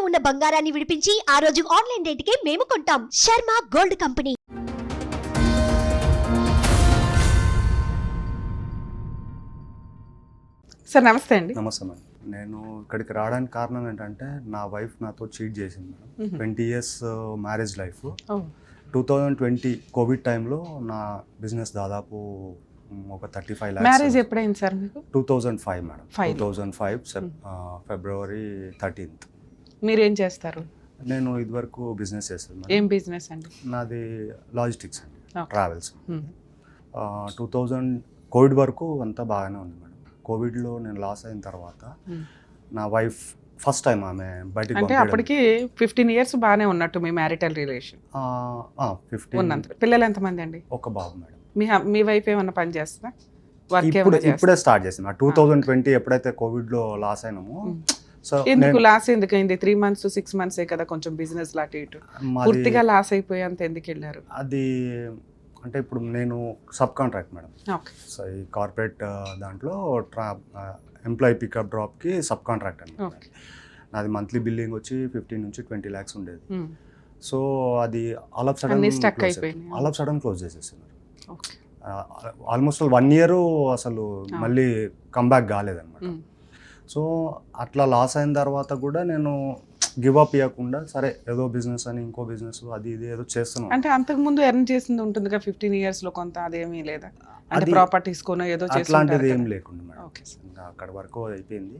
ఉన్న బంగారాన్ని విడిపించి ఆ రోజు ఆన్లైన్ రేటుకే మేము కొంటాం. Sharma gold company. సార్ నమస్తే అండి. నమస్తే మేడం. నేను ఇక్కడికి రావడానికి కారణం ఏంటంటే నా వైఫ్ నాతో చీట్ చేసింది madam. 20 years marriage life. 2020 Covid టైంలో నా బిజినెస్ దాదాపు ఒక 35 lakhs. మ్యారేజ్ ఎప్పుడైంది సార్ మీకు? 2005 మేడం. 2005 ఫిబ్రవరి 13th. మీరేం చేస్తారు? నేను ఇదివరకు బిజినెస్ చేస్తాను మేడం. ఏం బిజినెస్ అండి? నాది లాజిస్టిక్స్ అండి, ట్రావెల్స్. 2000 కోవిడ్ వరకు అంతా బాగానే ఉంది మేడం. కోవిడ్లో నేను లాస్ అయిన తర్వాత నా వైఫ్ ఫస్ట్ టైం ఆమె బయటికి అంటే అప్పటికి 15 years బాగానే ఉన్నట్టు మీ మ్యారిటల్ రిలేషన్? 15. ఉన్నంత. పిల్లలు ఎంతమంది అండి? ఒక బాబు మేడం. మీ వైఫ్ ఏమన్నా పని చేస్తుందా? ఇప్పుడే స్టార్ట్ చేసింది. 2020 ఎప్పుడైతే కోవిడ్లో లాస్ అయినామో, సో ఎందుకు లాస్ ఎందుకు అయింది? 3 months 6 months కదా కొంచెం బిజినెస్ లాంటి ఇటు పూర్తిగా లాస్ అయిపోయేంత ఎందుకు వెళ్ళారు? అది అంటే ఇప్పుడు నేను sub contract madam. Okay. So ఈ కార్పొరేట్ దాంట్లో ఎంప్లాయీ పికప్ డ్రాప్కి సబ్ కాంట్రాక్ట్ అనమాట. నాది మంత్లీ బిల్లింగ్ వచ్చి 15 నుంచి 20 lakhs ఉండేది. సో అది ఆల్ ఆఫ్ సడన్ క్లోజ్ చేసేస్తున్నారు. ఆల్మోస్ట్ 1 year అసలు మళ్ళీ కంబ్యాక్ కాలేదన్నమాట. సో అట్లా లాస్ అయిన తర్వాత కూడా నేను గివ్ అప్ ఇవ్వకుండా సరే ఏదో బిజినెస్ అని ఇంకో బిజినెస్ అది ఇది ఏదో చేస్తున్నాను. అంటే అంతకు ముందు ఎర్న్ చేసింది ఉంటుంది కదా 15 years లో, కొంత అదేమీ లేదా? అంటే ప్రాపర్టీస్ కొనో ఏదో అట్లాంటిది ఏం లేకుండా మేడం. ఇంకా అక్కడ వరకు అయిపోయింది.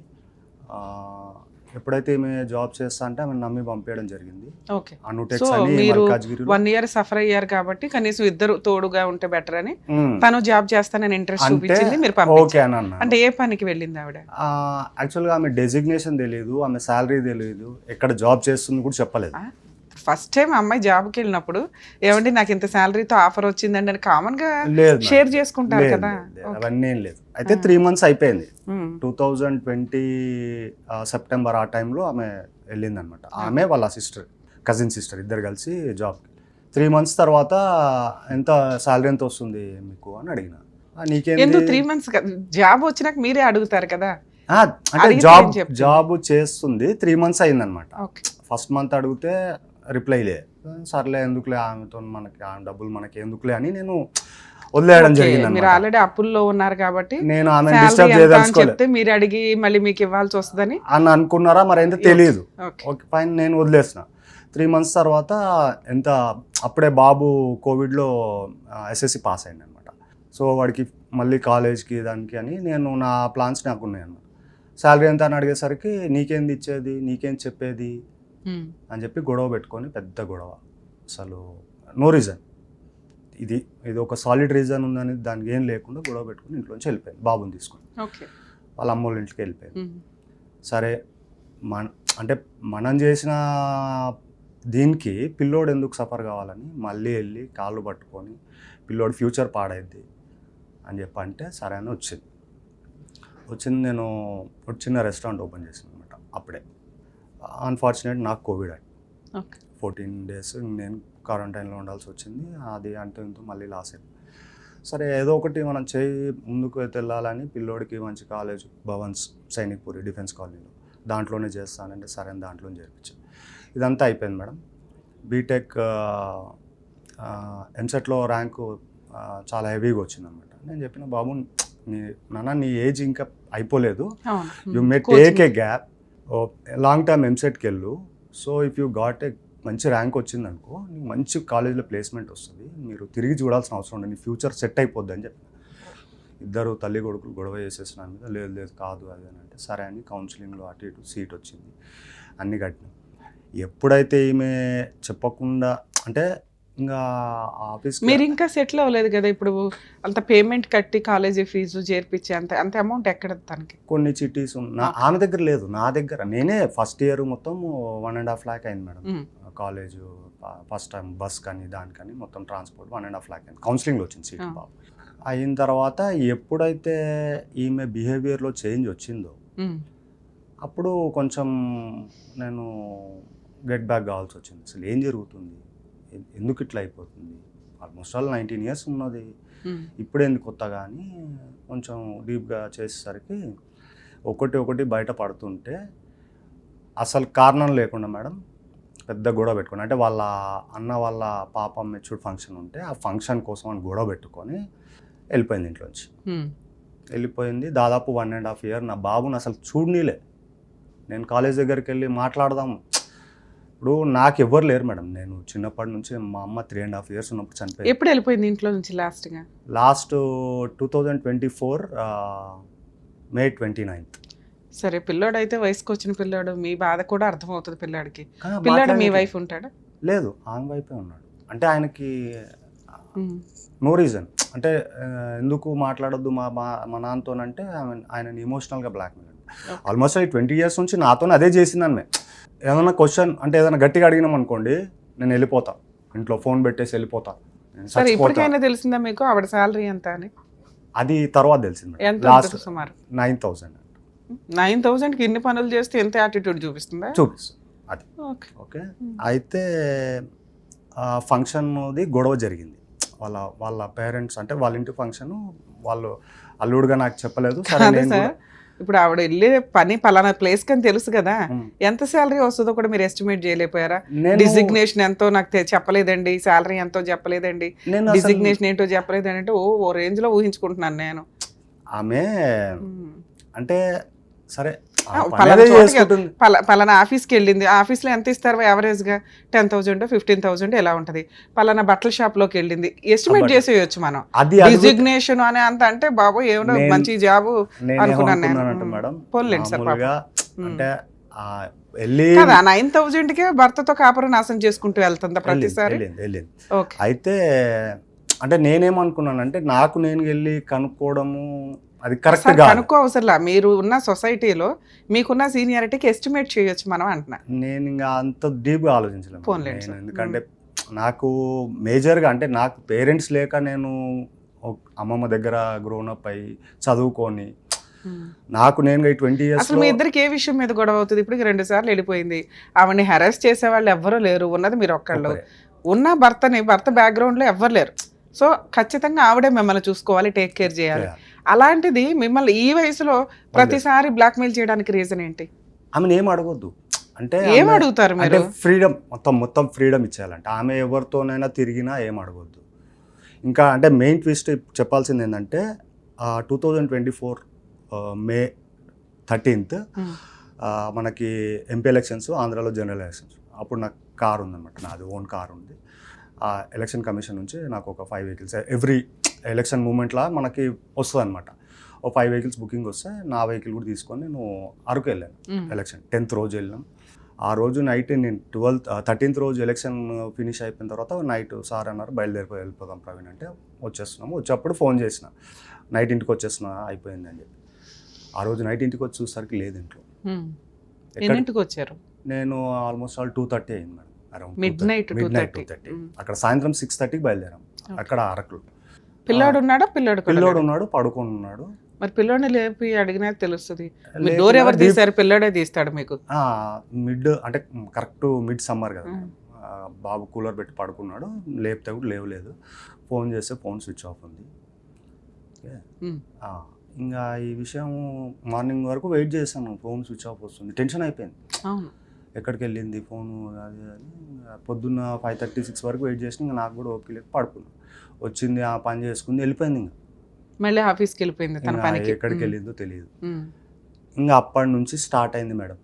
ఎప్పుడైతే ఈమె జాబ్ చేస్తా అంటే ఆమె నమ్మి పంపించడం జరిగింది. ఓకే. సో మీరు 1 year సఫర్ అయ్యారు కాబట్టి కనీసం ఇద్దరు తోడుగా ఉంటే బెటర్ అని తను జాబ్ చేస్తానని ఇంట్రెస్ట్ చూపించింది, మీరు పంపించారు. అంటే ఏ పనికి వెళ్ళింది ఆవిడ? యాక్చువల్గా ఆమె డెసిగ్నేషన్ తెలియదు, ఆమె శాలరీ తెలియదు, ఎక్కడ జాబ్ చేస్తుంది కూడా చెప్పలేదు. ఫస్ట్ టైం అమ్మాయి జాబ్కి వెళ్ళినప్పుడు ఏమండి నాకు ఇంత శాలరీతో ఆఫర్ వచ్చిందండి అని కామన్ గా షేర్ చేసుకుంటారు కదా. అవన్నీ ఏం లేదు. అయితే 3 months అయిపోయింది. 2020 సెప్టెంబర్ ఆ టైంలో ఆమె వెళ్ళింది అనమాట. ఆమె వాళ్ళ కజిన్ సిస్టర్ ఇద్దరు కలిసి జాబ్కి. 3 months తర్వాత ఎంత శాలరీ ఎంత వస్తుంది మీకు అని అడిగిన. నీకేందుకు 3 months జాబ్ వచ్చినాక మీరే అడుగుతారు కదా. అంటే జాబ్ చేస్తుంది 3 months అయిందనమాట. ఫస్ట్ మంత్ అడిగితే రిప్లై లే, సర్లే ఎందుకులే ఆమెతో మనకి డబ్బులు మనకి ఎందుకులే అని నేను వదిలేయడం జరిగింది. మీరు ఆల్రెడీ అప్పుల్లో ఉన్నారు కాబట్టి నేను ఆమె డిస్టర్బ్ చేయదలుచుకోలేదు. మీరు అడిగి మళ్ళీ మీకు ఇవ్వాల్సి వస్తుందని అని అనుకున్నారా మరి ఎంత తెలియదు. ఓకే ఫైన్, నేను వదిలేసిన. 3 months తర్వాత ఎంత అప్పుడే బాబు కోవిడ్లో SSC పాస్ అయింది అనమాట. సో వాడికి మళ్ళీ కాలేజ్కి దానికి అని నేను నా ప్లాన్స్ నాకు ఉన్నాయి అన్నమాట. శాలరీ ఎంత అని అడిగేసరికి నీకేంది ఇచ్చేది, నీకేం చెప్పేది అని చెప్పి గొడవ పెట్టుకొని, పెద్ద గొడవ, అసలు నో రీజన్, ఇది ఒక సాలిడ్ రీజన్ ఉందని దానికి ఏం లేకుండా గొడవ పెట్టుకుని ఇంట్లోంచి వెళ్ళిపోయింది బాబుని తీసుకొని. వాళ్ళ అమ్మోళ్ళ ఇంటికి వెళ్ళిపోయింది. సరే అంటే మనం చేసిన దీనికి పిల్లోడు ఎందుకు సఫర్ కావాలని మళ్ళీ వెళ్ళి కాళ్ళు పట్టుకొని పిల్లోడు ఫ్యూచర్ పాడైద్ది అని చెప్పి అంటే సరే అని వచ్చింది. నేను ఒక చిన్న రెస్టారెంట్ ఓపెన్ చేసాను అనమాట. అప్పుడే అన్ఫార్చునేట్ నాకు కోవిడ్ అయ్యి 14 days నేను క్వారంటైన్లో ఉండాల్సి వచ్చింది. అది అంటూ ఇంటూ మళ్ళీ లాస్ అయింది. సరే ఏదో ఒకటి మనం ముందుకు వెళ్ళాలని పిల్లోడికి మంచి కాలేజ్ భవన్స్ సైనిక్పూరి డిఫెన్స్ కాలనీలో దాంట్లోనే చేస్తానంటే సరే అని దాంట్లో చేర్పించాను. ఇదంతా అయిపోయింది మేడం. బీటెక్ ఎంసెట్లో ర్యాంకు చాలా హెవీగా వచ్చిందనమాట. నేను చెప్పిన బాబు నీ ఏజ్ ఇంకా అయిపోలేదు, you may take a gap, long term ఎంసెట్కి వెళ్ళు. So if you got a మంచి ర్యాంక్ వచ్చింది అనుకో, నీకు మంచి కాలేజ్లో ప్లేస్మెంట్ వస్తుంది, మీరు తిరిగి చూడాల్సిన అవసరం ఉండదు, నీ ఫ్యూచర్ సెట్ అయిపోద్ది అని చెప్పి. ఇద్దరు తల్లి కొడుకులు గొడవ చేసేసిన మీద లేదు కాదు అది అని అంటే సరే అని కౌన్సిలింగ్లో అటు ఇటు సీట్ వచ్చింది, అన్నీ కట్టినాం. ఎప్పుడైతే ఈమె చెప్పకుండా అంటే ఇంకా ఆఫీస్ మీరు ఇంకా సెటిల్ అవ్వలేదు కదా, ఇప్పుడు అంత పేమెంట్ కట్టి కాలేజీ ఫీజు చేర్పించి అంత అమౌంట్ ఎక్కడ తనకి? కొన్ని చిట్టీస్ ఆమె దగ్గర లేదు, నా దగ్గర. నేనే ఫస్ట్ ఇయర్ మొత్తం 1.5 lakh అయింది madam. College first time bus కానీ దానికని మొత్తం ట్రాన్స్పోర్ట్ 1.5 lakh అయింది. కౌన్సిలింగ్లో వచ్చింది సీట్ బాబు. అయిన తర్వాత ఎప్పుడైతే ఈమె బిహేవియర్లో చేంజ్ వచ్చిందో అప్పుడు కొంచెం నేను గెట్ బ్యాక్ కావాల్సి వచ్చింది. అసలు ఏం జరుగుతుంది, ఎందుకు ఇట్లా అయిపోతుంది, ఆల్మోస్ట్ ఆల్ 19 years ఉన్నది, ఇప్పుడేంది కొత్తగా అని కొంచెం డీప్గా చేసేసరికి ఒకటి బయట పడుతుంటే అసలు కారణం లేకుండా మేడం పెద్ద గొడవ పెట్టుకుని, అంటే వాళ్ళ అన్న వాళ్ళ పాప మెచ్యూర్డ్ ఫంక్షన్ ఉంటే ఆ ఫంక్షన్ కోసం అని గొడవ పెట్టుకొని వెళ్ళిపోయింది ఇంట్లోంచి. వెళ్ళిపోయింది. దాదాపు 1.5 year నా బాబుని అసలు చూడనీలే. నేను కాలేజ్ దగ్గరికి వెళ్ళి మాట్లాడదాం, ఇప్పుడు నాకు ఎవ్వరు లేరు మేడం. నేను చిన్నప్పటి నుంచి మా అమ్మ 3.5 years ఉన్నప్పుడు చనిపోయింది. ఎప్పుడు వెళ్ళిపోయింది ఇంట్లో నుంచి లాస్ట్ 2024 May 29th. సరే, పిల్లోడు అయితే వయసుకు వచ్చిన పిల్లోడు, మీ బాధ కూడా అర్థమవుతుంది పిల్లాడికి. పిల్లాడు మీ వైఫ్ ఉంటాడా? లేదు, ఆమె వైఫే ఉన్నాడు. అంటే ఆయనకి నో రీజన్, అంటే ఎందుకు మాట్లాడొద్దు మా నాన్నతోనంటే ఆయనని ఎమోషనల్గా బ్లాక్మెయిల్. ఆల్మోస్ట్ 20 years నుంచి నాతో అదే చేసిందని. ఏదైనా క్వశ్చన్ అంటే ఏదైనా గట్టిగా అడిగినాం అనుకోండి, నేను వెళ్ళిపోతా, ఇంట్లో ఫోన్ పెట్టేసి వెళ్ళిపోతా. సరే, ఇప్పటికైనా తెలిసిందా మీకు ఆవిడ శాలరీ ఎంత అని? అది తర్వాత తెలిసింది. లాస్ట్ సుమారు 9,000. 9,000కి ఇన్ని పనులు చేస్తే ఎంత యాటిట్యూడ్ చూపిస్తుంది? చూపిస్తుంది అది. ఓకే, అయితే ఫంక్షన్ది గొడవ జరిగింది. వాళ్ళ పేరెంట్స్, అంటే వాళ్ళ ఇంటి ఫంక్షన్, వాళ్ళు అల్లుడుగా నాకు చెప్పలేదు. ఇప్పుడు ఆవిడ వెళ్ళే పని పలానా ప్లేస్ కని తెలుసు కదా, ఎంత శాలరీ వస్తుందో కూడా మీరు ఎస్టిమేట్ చేయలేకపోయారా? డిజిగ్నేషన్ ఎంతో నాకు చెప్పలేదండి, శాలరీ ఎంతో చెప్పలేదండి, డిజిగ్నేషన్ ఏంటో చెప్పలేదండి అంటే ఓ రేంజ్ లో ఊహించుకుంటున్నాను నేను. ఆమె అంటే సరే పలానా ఆఫీస్కి వెళ్ళింది, ఆఫీస్లో ఎంత ఇస్తారు యావరేజ్ గా? 10,000 15,000 ఎలా ఉంటది? పలానా బట్టల షాప్ లోకి వెళ్ళింది, ఎస్టిమేట్ చేసేయచ్చు మనం. డిజిగ్నేషన్ అని అంత అంటే బాబు ఏమో మంచి జాబ్ అనుకున్నాను మేడం. పోన్లేండి సార్, అంటే 9,000కే భర్తతో కాపురం నాశనం చేసుకుంటూ వెళ్తుందా ప్రతిసారి? అయితే అంటే నేనేమనుకున్నానంటే నాకు నేను వెళ్ళి కనుక్కోవడము అది కరెక్ట్ గా కనుక్కో అవసరంలా. మీరు ఉన్న సొసైటీలో మీకున్న సీనియారిటీకి ఎస్టిమేట్ చేయొచ్చు మనం అంటున్నా. నేను ఇంకా అంత డీప్గా ఆలోచించలేను. ఎందుకంటే నాకు మేజర్గా అంటే నాకు పేరెంట్స్ లేక నేను అమ్మమ్మ దగ్గర గ్రోన్ అప్ అయ్యి చదువుకొని నాకు నేను 20 years అసలు మీ ఇద్దరికి ఏ విషయం మీద గొడవ అవుతుంది? ఇప్పుడు 2 సార్లు వెళ్ళిపోయింది, ఆవిడని హెరాస్ చేసే వాళ్ళు ఎవ్వరూ లేరు, ఉన్నది మీరు ఒక్కళ్ళు. ఉన్న భర్త బ్యాక్గ్రౌండ్ లో ఎవ్వరు లేరు. సో ఖచ్చితంగా ఆవిడే మిమ్మల్ని చూసుకోవాలి, టేక్ కేర్ చేయాలి. అలాంటిది మిమ్మల్ని ఈ వయసులో ప్రతిసారి బ్లాక్మెయిల్ చేయడానికి రీజన్ ఏంటి? ఆమెను ఏం అడగొద్దు అంటే ఏం అడుగుతారు మీరు? ఫ్రీడమ్, మొత్తం ఫ్రీడమ్ ఇచ్చేయాలంటే. ఆమె ఎవరితోనైనా తిరిగినా ఏం అడగొద్దు. ఇంకా అంటే మెయిన్ ట్విస్ట్ చెప్పాల్సింది ఏంటంటే 2024 May 13th మనకి ఎంపీ ఎలక్షన్స్, ఆంధ్రాలో జనరల్ ఎలక్షన్స్. అప్పుడు నాకు కార్ ఉందన్నమాట, నాది ఓన్ కార్ ఉంది. ఆ ఎలక్షన్ కమిషన్ నుంచి నాకు ఒక 5 vehicles ఎవ్రీ ఎలక్షన్ మూమెంట్లా మనకి వస్తుంది అనమాట. ఓ 5 vehicles బుకింగ్ వస్తే నా వెహికల్ కూడా తీసుకొని నేను అరకు వెళ్ళాను. ఎలక్షన్ 10th రోజు వెళ్ళాం. ఆ రోజు నైట్ నేను 13th రోజు ఎలక్షన్ ఫినిష్ అయిపోయిన తర్వాత నైట్ సార్ అన్నారు వెళ్ళిపోదాం ప్రవీణ్ అంటే వచ్చేస్తున్నాము. వచ్చేప్పుడు ఫోన్ చేసిన, నైట్ ఇంటికి వచ్చేస్తున్నా అయిపోయింది అని చెప్పి. ఆ రోజు నైట్ ఇంటికి వచ్చి చూసరికి లేదు ఇంట్లో. ఎన్నింటికి వచ్చారు? నేను ఆల్మోస్ట్ 2:30 అయింది మేడం. Mid night 2:30. అక్కడ సాయంత్రం 6:30కి బయలుదేరాం. అక్కడ అరకులో. పిల్లాడు ఉన్నాడా? పిల్లోడు ఉన్నాడు, పడుకొని ఉన్నాడు. మరి పిల్లోడిని లేపి అడిగినా తెలుస్తుంది. డోర్ ఎవరు తీశారు? పిల్లోడే తీస్తాడు మీకు? మిడ్ అంటే కరెక్ట్ మిడ్ సమ్మర్ కదా, బాబు కూలర్ పెట్టి పడుకున్నాడు. లేపితే కూడా లేవలేదు. ఫోన్ చేస్తే ఫోన్ స్విచ్ ఆఫ్ ఉంది. ఇంకా ఈ విషయం మార్నింగ్ వరకు వెయిట్ చేశాను, ఫోన్ స్విచ్ ఆఫ్ వస్తుంది. టెన్షన్ అయిపోయింది, ఎక్కడికి వెళ్ళింది ఫోను అది అని. పొద్దున్న 5:30 6 వరకు వెయిట్ చేసి ఇంకా నాకు కూడా ఓపిక లేక పడుకున్నాను. వచ్చింది, ఆ పని చేసుకుంది, వెళ్ళిపోయింది. ఇంకా మళ్ళీ ఆఫీస్కి వెళ్ళిపోయింది తన పనికి. ఎక్కడికి వెళ్ళిందో తెలియదు. ఇంకా అప్పటి నుంచి స్టార్ట్ అయింది మేడం.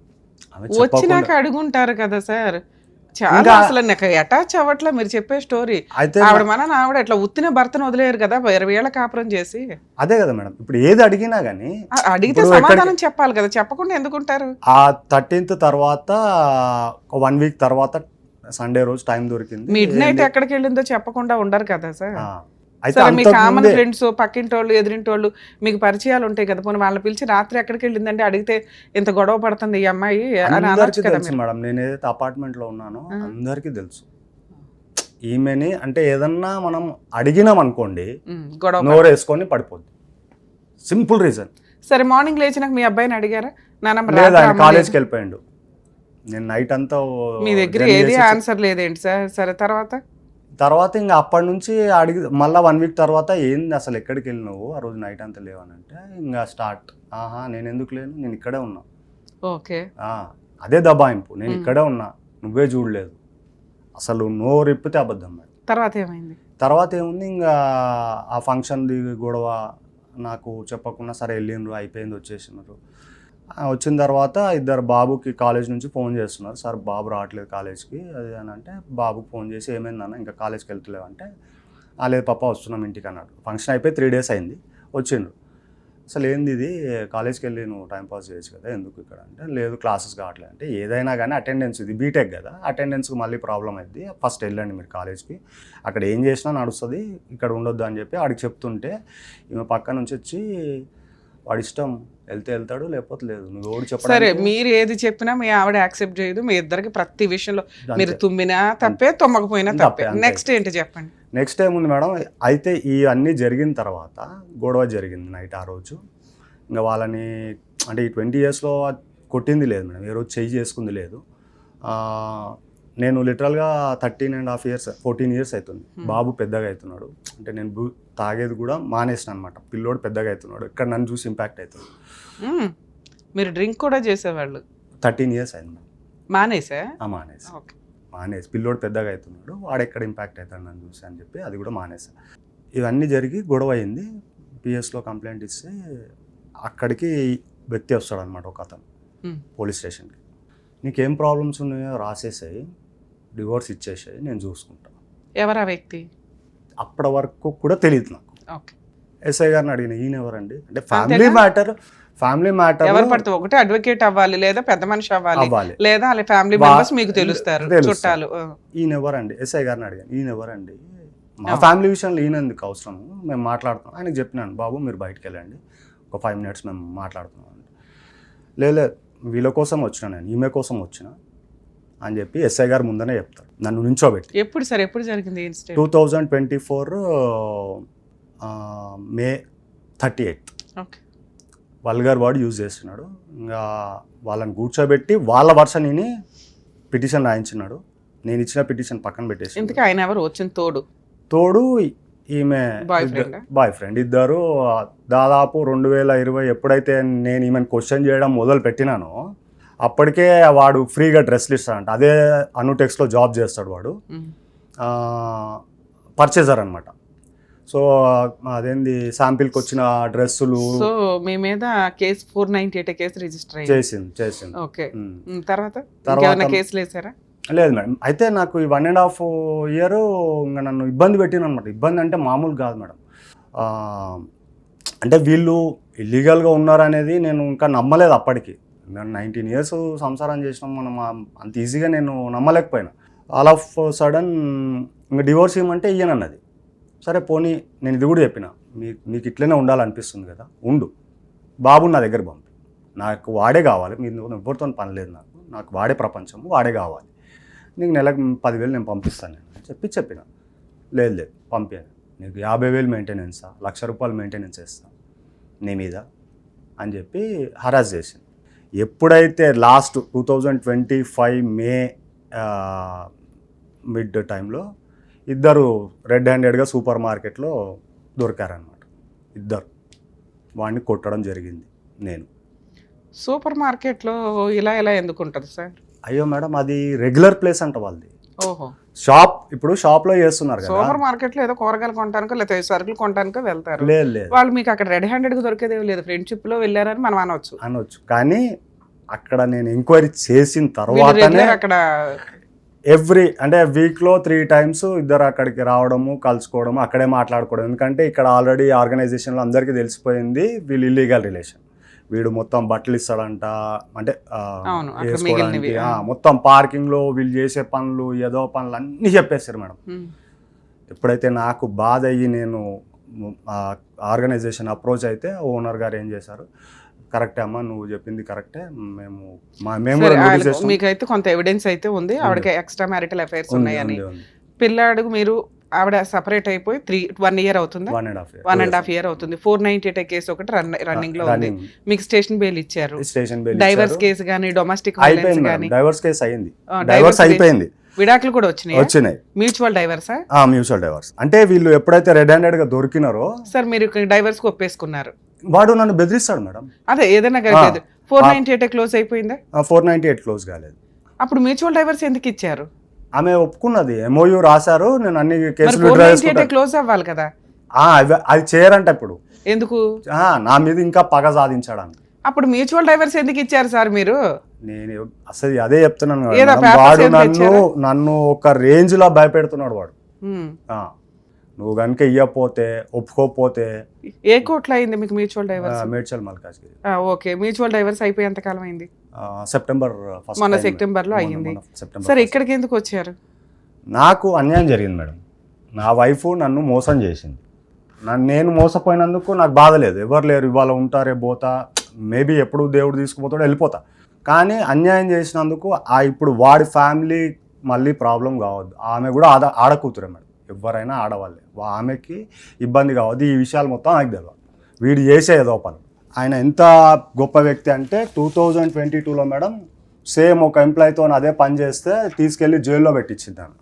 వచ్చినాక అడుగుంటారు కదా సార్, చాలా అసలు నాకు అటాచ్ అవ్వట్లే మీరు చెప్పే స్టోరీ. ఆవిడ ఆవిడ ఇట్లా ఉత్తిన భర్తను వదిలేరు కదా 20 ఏళ్ల కాపురం చేసి. అదే కదా మేడం, ఇప్పుడు ఏది అడిగినా గానీ అడిగితే సమాధానం చెప్పాలి కదా, చెప్పకుండా ఎందుకుంటారు? ఆ 13th తర్వాత 1 week తర్వాత సండే రోజు టైం దొరికింది. మిడ్ నైట్ ఎక్కడికి వెళ్ళిందో చెప్పకుండా ఉండరు కదా సార్. మీ కామన్ ఫ్రెండ్స్, పక్కింటోళ్ళు, ఎదురింటోళ్ళు, మీకు పరిచయాలు ఉంటాయి కదా, పోనీ వాళ్ళని పిలిచి రాత్రి ఎక్కడికి వెళ్ళిందంటే అడిగితే ఇంత గొడవ పడుతుంది ఈ అమ్మాయి అని అనొచ్చు కదా మేడం. నేను ఏదైతే అపార్ట్మెంట్ లో ఉన్నానో అందరికీ తెలుసు ఈమెని. అంటే ఏదన్నా మనం అడిగినాం అనుకోండి నోరు వేసుకొని పడిపోద్ది. Simple reason. సరే, మార్నింగ్ లేచినాక మీ అబ్బాయిని అడిగారా? ఆయన కాలేజ్కి వెళ్ళిపోయాడు. నేను నైట్ అంతా మీ దగ్గర ఏది ఆన్సర్ లేదేంటి సార్? సరే, తర్వాత ఇంకా అప్పటి నుంచి అడిగి మళ్ళీ 1 week తర్వాత ఏంది అసలు ఎక్కడికి వెళ్ళినావు, ఆ రోజు నైట్ అంతా లేవనంటే ఇంకా స్టార్ట్. నేను ఎందుకు లేను, నేను ఇక్కడే ఉన్నా. ఓకే. అదే దబాయింపు. నేను ఇక్కడే ఉన్నా, నువ్వే చూడలేదు, అసలు నోరిప్పితే అబద్ధం మేడం. తర్వాత ఏమైంది? తర్వాత ఏముంది, ఇంకా ఆ ఫంక్షన్ది గొడవ నాకు చెప్పకుండా సరే వెళ్ళిండ్రు, అయిపోయింది, వచ్చేసినారు. వచ్చిన తర్వాత ఇద్దరు బాబుకి కాలేజ్ నుంచి ఫోన్ చేస్తున్నారు, సార్ బాబు రావట్లేదు కాలేజ్కి అది అని అంటే, బాబుకి ఫోన్ చేసి ఏమైందన్న ఇంకా కాలేజ్కి వెళ్తలేవు అంటే, లేదు పాప వస్తున్నాం ఇంటికి అన్నాడు. ఫంక్షన్ అయిపోయి 3 days అయింది, వచ్చిండ్రు. అసలు ఏంది ఇది, కాలేజ్కి వెళ్ళి నువ్వు టైంపాస్ చేయొచ్చు కదా, ఎందుకు ఇక్కడ అంటే, లేదు క్లాసెస్ కావట్లేదు అంటే, ఏదైనా కానీ అటెండెన్స్, ఇది బీటెక్ కదా, అటెండెన్స్కి మళ్ళీ ప్రాబ్లం అయింది, ఫస్ట్ వెళ్ళండి మీరు కాలేజ్కి, అక్కడ ఏం చేసినా నడుస్తుంది, ఇక్కడ ఉండొద్దు అని చెప్పి వాడికి చెప్తుంటే, ఈమె పక్క నుంచి వచ్చి వాడి ఇష్టం, వెళ్తే వెళ్తాడు లేకపోతే లేదు, నువ్వు ఓడి చెప్పాలి. సరే, మీరు ఏది చెప్పినా మీ ఆవిడ యాక్సెప్ట్ చేయదు, మీ ఇద్దరికి ప్రతి విషయంలో మీరు తుమ్మినా తప్పే, తుమ్మకపోయినా తప్పే. నెక్స్ట్ ఏంటి చెప్పండి? నెక్స్ట్ ఏముంది మేడం, అయితే ఈ అన్నీ జరిగిన తర్వాత గొడవ జరిగింది నైట్. ఆ రోజు ఇంకా వాళ్ళని అంటే ఈ 20 yearsలో కొట్టింది లేదు మేడం, ఏ రోజు చెయ్యి చేసుకుంది లేదు. నేను లిటరల్గా 13.5 years 14 years అవుతుంది. బాబు పెద్దగా అవుతున్నాడు, అంటే నేను తాగేది కూడా మానేసిన అనమాట. పిల్లోడు పెద్దగా అవుతున్నాడు, ఇక్కడ నన్ను చూసి ఇంపాక్ట్ అవుతుంది. మీరు డ్రింక్ కూడా చేసేవాళ్ళు? 13 years అయింది మేడం. మానేసా? మానేసి పిల్లోడు పెద్దగా అవుతున్నాడు, వాడెక్కడ ఇంపాక్ట్ అవుతాడు నన్ను చూసి అని చెప్పి అది కూడా మానేసా. ఇవన్నీ జరిగి గొడవ అయింది. పిఎస్లో కంప్లైంట్ ఇస్తే అక్కడికి వ్యక్తి వస్తాడు అనమాట, ఒక అతను పోలీస్ స్టేషన్కి. నీకేం ప్రాబ్లమ్స్ ఉన్నాయో రాసేసాయి, డివోర్స్ ఇచ్చేసాయి, నేను చూసుకుంటాను. ఎవరా వ్యక్తి? అప్పటి వరకు కూడా తెలియదు నాకు. ఎస్ఐ గారిని అడిగిన, ఈయన ఎవరండి అంటే, ఫ్యామిలీ మ్యాటర్ ఎవరు పడితే ఒకటి అడ్వకేట్ అవ్వాలి, లేదా పెద్ద మనిషి అవ్వాలి, లేదా వాళ్ళ ఫ్యామిలీ మెంబర్స్ మీకు తెలుస్తారు, చుట్టాలు. ఈయన ఎవరండి, ఎస్ఐ గారిని అడిగాను, ఈయన ఎవరండి, మా ఫ్యామిలీ విషయంలో ఈయన ఎందుకు అవసరం, మేము మాట్లాడుతున్నాం. ఆయనకు చెప్పినాను, బాబు మీరు బయటకు వెళ్ళండి, ఒక 5 minutes మేము మాట్లాడుతున్నాం అండి. లేదు వీళ్ళ కోసం వచ్చిన, నేను ఈమె కోసం వచ్చిన అని చెప్పి ఎస్ఐ గారు ముందనే చెప్తారు, నన్ను నించోబెట్టి. ఎప్పుడు సార్, ఎప్పుడు జరిగింది incident? 2024 May 38. Vulgar word use చేస్తున్నాడు. ఇంకా వాళ్ళని కూర్చోబెట్టి వాళ్ళ వర్షన్ విని పిటిషన్ రాయించినాడు. నేను ఇచ్చిన పిటిషన్ పక్కన పెట్టేసి, ఇంతకీ ఆయన ఎవరు వచ్చిన తోడు ఈమె బాయ్ ఫ్రెండ్, ఇద్దరు. దాదాపు 2020 ఎప్పుడైతే నేను ఈమెను క్వశ్చన్ చేయడం మొదలు పెట్టినానో అప్పటికే వాడు ఫ్రీగా డ్రెస్లు ఇస్తాడంట. అదే అనుటెక్స్లో జాబ్ చేస్తాడు వాడు, పర్చేజర్ అనమాట. సో అదేంది శాంపిల్కి వచ్చిన డ్రెస్సులు. సో మీ మీద కేసు 498 కేసు రిజిస్టర్ చేసింది. ఓకే, తర్వాత కేసులు వేసారా? లేదు మేడం. అయితే నాకు ఈ 1.5 year ఇంకా నన్ను ఇబ్బంది పెట్టిన అనమాట. ఇబ్బంది అంటే మామూలు కాదు మేడం. అంటే వీళ్ళు ఇల్లీగల్గా ఉన్నారనేది నేను ఇంకా నమ్మలేదు అప్పటికి. నేను 19 years సంసారం చేసినాం మనం, అంత ఈజీగా నేను నమ్మలేకపోయినా. ఆల్ ఆఫ్ సడన్ ఇంకా డివోర్స్ ఇవ్వమంటే ఇయ్యనన్నది. సరే పోనీ, నేను ఇది కూడా చెప్పిన, నీకు ఇట్లనే ఉండాలనిపిస్తుంది కదా, ఉండు, బాబు నా దగ్గర పంపి, నాకు వాడే కావాలి, మీరు ఎవరితో పని లేదు, నాకు వాడే ప్రపంచము, వాడే కావాలి, నీకు నెలకు 10,000 నేను పంపిస్తాను నేను చెప్పిన. లేదు పంపాను, నీకు 50,000 మెయింటెనెన్సా, ₹1,00,000 మెయింటెనెన్స్ వేస్తాను నీ మీద అని చెప్పి హరాస్ చేసింది. ఎప్పుడైతే లాస్ట్ 2025 May మిడ్ టైంలో ఇద్దరు రెడ్ హ్యాండెడ్గా సూపర్ మార్కెట్లో దొరికారనమాట. ఇద్దరు వాడిని కొట్టడం జరిగింది. నేను సూపర్ మార్కెట్లో ఇలా ఎందుకు ఉంటుంది సార్? అయ్యో మేడం, అది రెగ్యులర్ ప్లేస్ అంట వాళ్ళది. ఓహో, షాప్. ఇప్పుడు షాప్లో చేస్తున్నారు కదా, సూపర్ మార్కెట్లో ఏదో కూరగాయలు కొనడానికో లేదా సరుకులు కొనడానికో వెళ్తారు. లేదు వాళ్ళు మీకు అక్కడ రెడ్ హ్యాండెడ్గా దొరికేదే లేదు, ఫ్రెండ్షిప్లో వెళ్ళారని మనం అనొచ్చు. కానీ అక్కడ నేను ఎంక్వైరీ చేసిన తర్వాతనే అక్కడ అంటే వీక్లో 3 times ఇద్దరు అక్కడికి రావడము, కలుసుకోవడము, అక్కడే మాట్లాడుకోవడం. ఎందుకంటే ఇక్కడ ఆల్రెడీ ఆర్గనైజేషన్లో అందరికీ తెలిసిపోయింది వీళ్ళు ఇల్లీగల్ రిలేషన్. వీడు మొత్తం బట్టలు ఇస్తాడంట, అంటే వేసుకోవడానికి, మొత్తం పార్కింగ్లో వీళ్ళు చేసే పనులు, ఏదో పనులు అన్నీ చెప్పేస్తారు మేడం. ఎప్పుడైతే నాకు బాధ అయ్యి నేను ఆర్గనైజేషన్ అప్రోచ్ అయితే ఓనర్ గారు ఏం చేశారు, కరెక్టే అమ్మా, నువ్వు చెప్పింది కరెక్టే, మీకైతే కొంత ఎవిడెన్స్ అయితే ఉంది ఆవిడకి ఎక్స్ట్రా మ్యారిటల్ అఫైర్స్ ఉన్నాయని. పిల్లాడు మీరు ఆవిడ సపరేట్ అయిపోయి 1 year అవుతుంది, 1.5 year అవుతుంది. 498 కేసు ఒకటి రన్నింగ్ లో ఉంది. మీకు స్టేషన్ బెయిల్ ఇచ్చారు. డైవర్స్ కేసు గానీ, డొమెస్టిక్ వైలెన్స్ గానీ? డైవర్స్ కేసు అయింది, డైవర్స్ అయిపోయింది. విడాకులు కూడా వచ్చినాయి. మ్యూచువల్ డైవర్స్ అంటే వీళ్ళు ఎప్పుడైతే రెడ్ హ్యాండెడ్ గా దొరికినారో సార్ మీరు డైవర్స్ కు ఒప్పేసుకున్నారు. వాడు నన్ను బెదిరిస్తాడు మేడం. అదే ఏదైనా కలిపేది 498 క్లోజ్ అయిపోయిందా? 498 క్లోజ్ కాలేదు. అప్పుడు మ్యూచువల్ డైవర్స్ ఎందుకు ఇచ్చారు? ఆమె ఒప్పుకున్నది, MOU రాశారు, నేను అన్ని మరి కేసులు విత్డ్రా 498 చేసుకుంటాను. క్లోజ్ అవ్వాలి కదా. అది చేయరంట ఇప్పుడు. ఎందుకు? నా మీద ఇంకా పగ సాధించాడు. అప్పుడు మ్యూచువల్ డైవర్స్ ఎందుకు ఇచ్చారు సార్ మీరు? నేను అసలు అదే చెప్తున్నాను కదా ఏదో మేడం. papers వాడు ఏం తెచ్చారా? నన్ను ఒక రేంజ్ లో భయపెడుతున్నాడు వాడు. ఉమ్. నువ్వు కనుక ఇయ్యపోతే, ఒప్పుకోపోతే. ఏ కోర్టులో అయింది మీకు mutual divorce? Medchal Malkajgiri. Okay, mutual divorce అయిపోయి ఎంత కాలం అయింది? సెప్టెంబర్ 1 మొన్న సెప్టెంబర్లో అయ్యింది. సరే, ఇక్కడికి ఎందుకు వచ్చారు? నాకు అన్యాయం జరిగింది మేడం. నా వైఫ్ నన్ను మోసం చేసింది. నేను మోసపోయినందుకు నాకు బాధ లేదు. ఎవరు లేరు, ఇవాళ ఉంటారే పోతా, మేబీ ఎప్పుడు దేవుడు తీసుకుపోతాడో వెళ్ళిపోతా. కానీ అన్యాయం చేసినందుకు ఇప్పుడు వాడి ఫ్యామిలీ మళ్ళీ ప్రాబ్లం కావద్దు. ఆమె కూడా ఆడకూతురే మేడం, ఎవరైనా ఆడవాళ్ళే. ఆమెకి ఇబ్బంది కావద్దు. ఈ విషయాలు మొత్తం నాకు తెలియదు. వీడు చేసే ఏదో పని. ఆయన ఎంత గొప్ప వ్యక్తి అంటే 2022లో మేడం సేమ్ ఒక ఎంప్లాయీతో అదే పని చేస్తే తీసుకెళ్ళి జైల్లో పెట్టించిందాను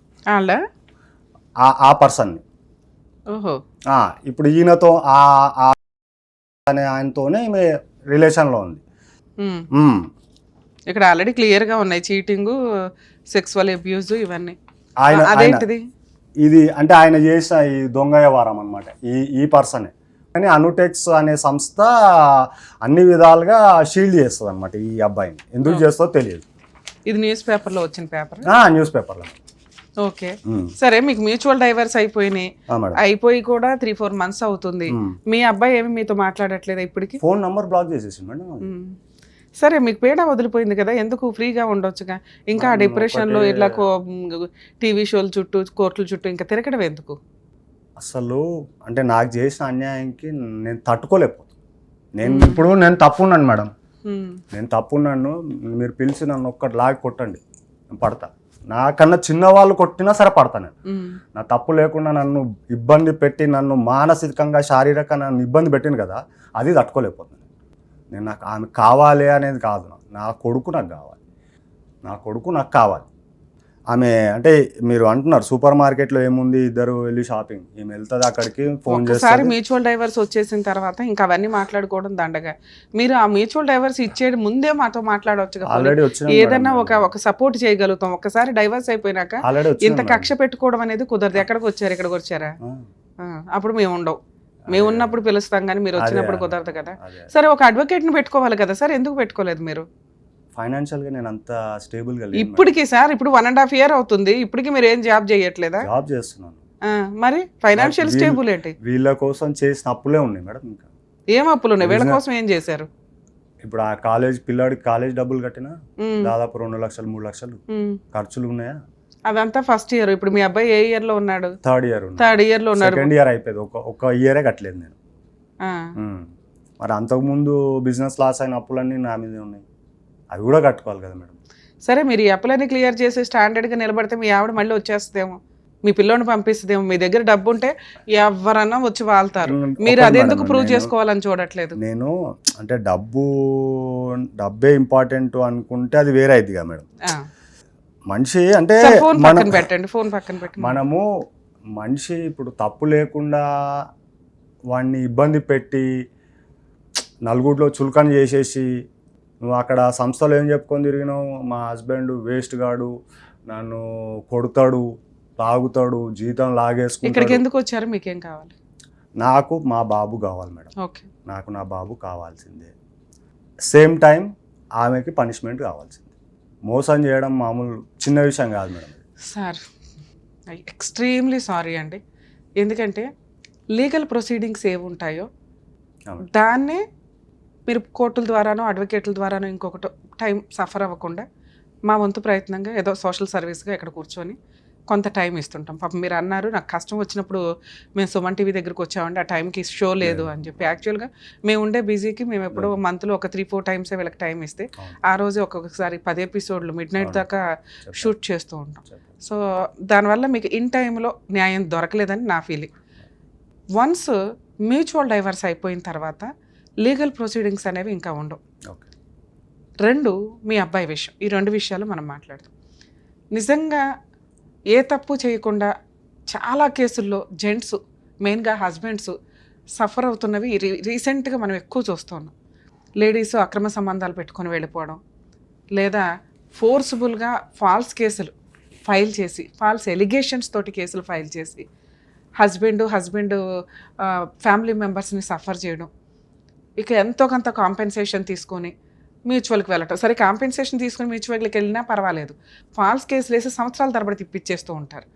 ఆ పర్సన్ని. ఓహో. ఇప్పుడు ఈయనతో అనే ఆయనతోనే ఈమె రిలేషన్లో ఉంది. ఇక్కడ ఆల్రెడీ క్లియర్ గా ఉన్నాయి చీటింగ్, సెక్సువల్ అబ్యూజ్ ఇవన్నీ. అదేంటిది ఇది అంటే ఆయన చేసిన ఈ దొంగ వ్యవహారం అనమాట ఈ పర్సనే. కానీ అనుటెక్స్ అనే సంస్థ అన్ని విధాలుగా షీల్డ్ చేస్తుంది అనమాట ఈ అబ్బాయిని. ఎందుకు చేస్తుందో తెలియదు. ఇది న్యూస్ పేపర్లో వచ్చిన పేపర్? న్యూస్ పేపర్లో. ఓకే, సరే. మీకు మ్యూచువల్ డైవర్స్ అయిపోయినాయి, అయిపోయి కూడా 3-4 months అవుతుంది. మీ అబ్బాయి ఏమి మీతో మాట్లాడట్లేదా ఇప్పటికి? ఫోన్ నంబర్ బ్లాక్ చేసేసి మేడం. సరే, మీకు పేడ వదిలిపోయింది కదా, ఎందుకు ఫ్రీగా ఉండొచ్చుగా? ఇంకా ఆ డిప్రెషన్లో ఇట్లా టీవీ షోల చుట్టూ, కోర్టుల చుట్టూ ఇంకా తిరగడం ఎందుకు? అసలు అంటే నాకు చేసిన అన్యాయంకి నేను తట్టుకోలేకపోతాను. నేను తప్పున్నాను మేడం. నేను తప్పున్నాను. మీరు పిలిచి నన్ను ఒక్కటి లాగి కొట్టండి, నేను పడతా. నాకన్నా చిన్నవాళ్ళు కొట్టినా సరే పడతా నేను. నా తప్పు లేకుండా నన్ను ఇబ్బంది పెట్టి, నన్ను మానసికంగా శారీరకంగా నన్ను ఇబ్బంది పెట్టింది కదా, అది తట్టుకోలేకపోతున్నాను నేను. నాకు ఆమె కావాలి అనేది కాదు, నా కొడుకు నాకు కావాలి. ఆమె అంటే మీరు అంటున్నారు సూపర్ మార్కెట్లో ఏముంది, ఇద్దరు వెళ్ళి షాపింగ్, ఈమె వెళ్తుంది అక్కడికి, ఫోన్ చేస్తారు. మ్యూచువల్ డైవర్స్ వచ్చేసిన తర్వాత ఇంకా అవన్నీ మాట్లాడుకోవడం దండగా. మీరు ఆ మ్యూచువల్ డైవర్స్ ఇచ్చేది ముందే మాతో మాట్లాడవచ్చు. ఆల్రెడీ వచ్చిన ఏదన్నా ఒక సపోర్ట్ చేయగలుగుతాం. ఒకసారి డైవర్స్ అయిపోయినాక ఇంత కక్ష పెట్టుకోవడం అనేది కుదరదు. ఇక్కడికి వచ్చారా? అప్పుడు మేము ఉండవు. మేము ఉన్నప్పుడు పిలుస్తాం కానీ మీరు వచ్చినప్పుడు కుదరదు కదా. సరే, ఒక అడ్వకేట్ ని పెట్టుకోవాలి కదా సార్, ఎందుకు పెట్టుకోలేదు మీరు? ఫైనాన్షియల్ గా నేను అంత స్టేబుల్ గా ఇప్పటికి సార్, ఇప్పుడు 1.5 year అవుతుంది, ఇప్పటికి మీరు ఏం జాబ్ చేయట్లేదా? జాబ్ చేస్తున్నాను. మరి ఫైనాన్షియల్ స్టేబుల్ ఏంటి? వీళ్ళ కోసం చేసిన అప్పులే ఉన్నాయి మేడం. ఇంకా ఏం అప్పులు ఉన్నాయి? వీళ్ళ కోసం ఏం చేశారు? ఇప్పుడు ఆ పిల్లాడికి కాలేజ్ డబ్బులు కట్టినా దాదాపు 2 లక్షలు 3 లక్షలు ఖర్చులు ఉన్నాయా. అదంతా ఫస్ట్ ఇయర్. ఇప్పుడు మీ అబ్బాయి ఏ ఇయర్ లో ఉన్నాడు? థర్డ్ ఇయర్ లో ఉన్నాడు. సెకండ్ ఇయర్ అయిపోయింది. ఒక ఇయరే కట్టలేదు నేను. మరి అంతకుముందు బిజినెస్ లాస్ అయిన అప్పులన్నీ నా మీదే ఉన్నాయి, అవి కూడా కట్టుకోవాలి కదా మేడం. సరే, మీరు ఈ అప్పులన్నీ క్లియర్ చేసి స్టాండర్డ్గా నిలబడితే మీ ఆవిడ మళ్ళీ వచ్చేస్తుందేమో, మీ పిల్లోని పంపిస్తుందేమో. మీ దగ్గర డబ్బు ఉంటే ఎవరన్నా వచ్చి వాళ్తారు. మీరు అది ఎందుకు ప్రూవ్ చేసుకోవాలని చూడట్లేదు? నేను అంటే డబ్బే ఇంపార్టెంట్ అనుకుంటే అది వేరే అయిద్దిగా మేడం. మనిషి అంటే ఫోన్ పక్కన పెట్టండి. మనము మనిషి ఇప్పుడు తప్పు లేకుండా వాడిని ఇబ్బంది పెట్టి నలుగురిలో చులకన చేసేసి, నువ్వు అక్కడ సంస్థలో ఏం చెప్పుకొని తిరిగినావు, మా హస్బెండ్ వేస్ట్ గాడు, నన్ను కొడతాడు, తాగుతాడు, జీతం లాగేసుకుంటాడు. ఇక్కడికి ఎందుకు వచ్చారు? మీకేం కావాలి? నాకు మా బాబు కావాలి మేడం. ఓకే, నాకు నా బాబు కావాల్సిందే. సేమ్ టైం ఆమెకి పనిష్మెంట్ కావాల్సిందే. మోసం చేయడం మామూలు చిన్న విషయం కాదు మేడం. సార్, ఎక్స్ట్రీమ్లీ సారీ అండి. ఎందుకంటే లీగల్ ప్రొసీడింగ్స్ ఏవి ఉంటాయో దాన్నే మీరు కోర్టుల ద్వారానో అడ్వకేట్ల ద్వారానో ఇంకొకటి టైం సఫర్ అవ్వకుండా మా వంతు ప్రయత్నంగా ఏదో సోషల్ సర్వీస్గా ఇక్కడ కూర్చొని కొంత టైం ఇస్తుంటాం. పాపం మీరు అన్నారు నాకు కష్టం వచ్చినప్పుడు మేము సుమన్ టీవీ దగ్గరికి వచ్చామండి, ఆ టైంకి షో లేదు అని చెప్పి. యాక్చువల్గా మేము ఉండే బిజీకి మేము ఎప్పుడో మంత్లో ఒక 3-4 times వీళ్ళకి టైం ఇస్తే ఆ రోజు ఒక్కొక్కసారి 10 episodes midnight దాకా షూట్ చేస్తూ ఉంటాం. సో దానివల్ల మీకు ఇన్ టైంలో న్యాయం దొరకలేదని నా ఫీలింగ్. వన్స్ మ్యూచువల్ డైవర్స్ అయిపోయిన తర్వాత లీగల్ ప్రొసీడింగ్స్ అనేవి ఇంకా ఉండవు. 2, మీ అబ్బాయి విషయం. ఈ 2 విషయాలు మనం మాట్లాడదాం. నిజంగా ఏ తప్పు చేయకుండా చాలా కేసుల్లో జెంట్స్, మెయిన్గా హస్బెండ్స్, సఫర్ అవుతున్నవి రీసెంట్గా మనం ఎక్కువ చూస్తున్నాం. లేడీస్ అక్రమ సంబంధాలు పెట్టుకొని వెళ్ళిపోవడం, లేదా ఫోర్స్ఫుల్గా ఫాల్స్ కేసులు ఫైల్ చేసి, ఫాల్స్ ఎలిగేషన్స్ తోటి కేసులు ఫైల్ చేసి హస్బెండ్ ఫ్యామిలీ మెంబర్స్ని సఫర్ చేయడం, ఇక ఎంతో కొంత కాంపెన్సేషన్ తీసుకొని మ్యూచువల్కి వెళ్ళటం. సరే, కాంపెన్సేషన్ తీసుకుని మ్యూచువల్కి వెళ్ళినా పర్వాలేదు, ఫాల్స్ కేసులు వేసి సంవత్సరాల తరబడి తిప్పిచ్చేస్తూ ఉంటారు.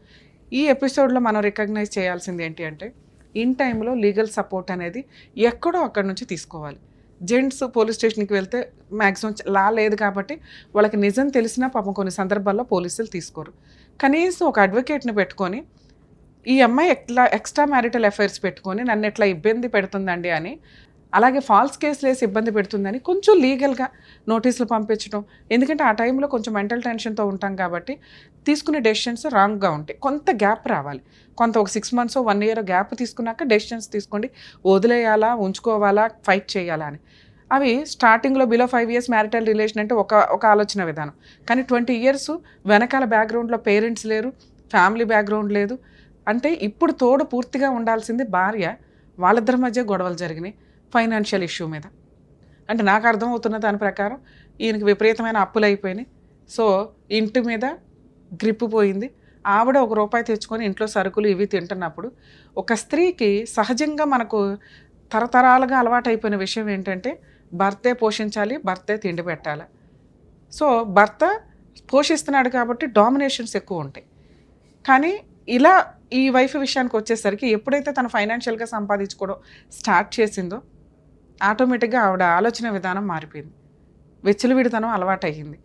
ఈ ఎపిసోడ్లో మనం రికగ్నైజ్ చేయాల్సింది ఏంటి అంటే, ఇన్ టైంలో లీగల్ సపోర్ట్ అనేది ఎక్కడో అక్కడి నుంచి తీసుకోవాలి. జెంట్స్ పోలీస్ స్టేషన్కి వెళ్తే మ్యాక్సిమం లా లేదు కాబట్టి వాళ్ళకి నిజం తెలిసినా పాపం కొన్ని సందర్భాల్లో పోలీసులు తీసుకోరు. కనీసం ఒక అడ్వకేట్ని పెట్టుకొని, ఈ అమ్మాయి ఎక్స్ట్రా మ్యారిటల్ అఫైర్స్ పెట్టుకొని నన్ను ఎట్లా ఇబ్బంది పెడుతుందండి అని, అలాగే ఫాల్స్ కేసులు వేసి ఇబ్బంది పెడుతుందని కొంచెం లీగల్గా నోటీసులు పంపించడం. ఎందుకంటే ఆ టైంలో కొంచెం మెంటల్ టెన్షన్తో ఉంటాం కాబట్టి తీసుకునే డెసిషన్స్ రాంగ్గా ఉంటాయి. కొంత గ్యాప్ రావాలి, కొంత ఒక 6 months 1 year గ్యాప్ తీసుకున్నాక డెసిషన్స్ తీసుకోండి, వదిలేయాలా, ఉంచుకోవాలా, ఫైట్ చేయాలా అని. అవి స్టార్టింగ్లో బిలో 5 years మ్యారిటల్ రిలేషన్ అంటే ఒక ఆలోచన విధానం. కానీ 20 years వెనకాల బ్యాక్గ్రౌండ్లో పేరెంట్స్ లేరు, ఫ్యామిలీ బ్యాక్గ్రౌండ్ లేదు అంటే ఇప్పుడు తోడు పూర్తిగా ఉండాల్సింది భార్య. వాళ్ళిద్దరి మధ్య గొడవలు జరిగినాయి ఫైనాన్షియల్ ఇష్యూ మీద. అంటే నాకు అర్థమవుతున్న దాని ప్రకారం ఈయనకి విపరీతమైన అప్పులు అయిపోయినాయి. సో ఇంటి మీద గ్రిప్పు పోయింది. ఆవిడ ₹1 తెచ్చుకొని ఇంట్లో సరుకులు ఇవి తింటున్నప్పుడు, ఒక స్త్రీకి సహజంగా మనకు తరతరాలుగా అలవాటైపోయిన విషయం ఏంటంటే, భర్తే పోషించాలి, భర్తే తిండి పెట్టాలి. సో భర్త పోషిస్తున్నాడు కాబట్టి డామినేషన్స్ ఎక్కువ ఉంటాయి. కానీ ఇలా ఈ వైఫ్ విషయానికి వచ్చేసరికి ఎప్పుడైతే తను ఫైనాన్షియల్గా సంపాదించుకోవడం స్టార్ట్ చేసిందో ఆటోమేటిక్గా ఆవిడ ఆలోచన విధానం మారిపోయింది. విచ్చలవిడితనం అలవాటయ్యింది.